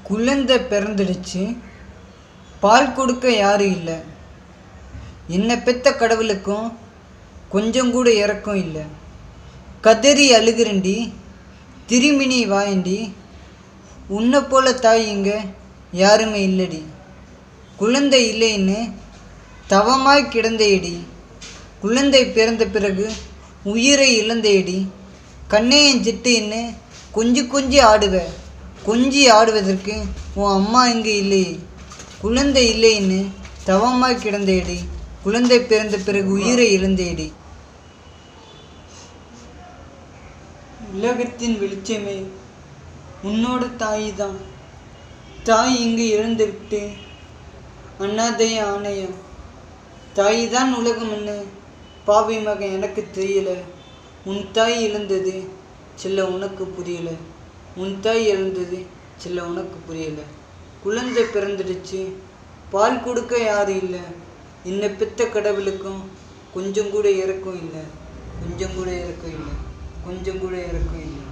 குழந்தை பிறந்துடுச்சு, பால் கொடுக்க யாரும் இல்லை. என்னை பெத்த கடவுளுக்கும் கொஞ்சம் கூட இறக்கம் இல்லை. கதறி அழுகிறண்டி, திரும்பினி வாயண்டி, உன்னை போல தாய் இங்கே யாருமே இல்லடி. குழந்தை இல்லைன்னு தவமாய் கிடந்தேடி, குழந்தை பிறந்த பிறகு உயிரை இழந்தேடி. கண்ணையன் சிட்டுன்னு கொஞ்சி கொஞ்சி ஆடுவ, கொஞ்சி ஆடுவதற்கு உன் அம்மா இங்கே இல்லையே. குழந்தை இல்லைன்னு தவமாய் கிடந்தேடி, குழந்தை பிறந்த பிறகு உயிரை இழந்தேடி. உலகத்தின் வெளிச்சமே உன்னோட தாய் தான். தாய் இங்கு இழந்து விட்டு அண்ணாதைய ஆணையம். தாய் தான் உலகம்னு பாவி மகன் எனக்கு தெரியல. உன் தாய் இழந்தது செல்ல உனக்கு புரியல. உன் தாய் இழந்தது செல்ல உனக்கு புரியல. குழந்தை பிறந்துடுச்சு, பால் கொடுக்க யாரும் இல்லை. என்னை பெத்த கடவுளுக்கும் கொஞ்சம் கூட இறக்கம் இல்லை. கொஞ்சம் கூட இறக்கம் இல்லை. கொஞ்சம் கூட இறக்கம் இல்லை.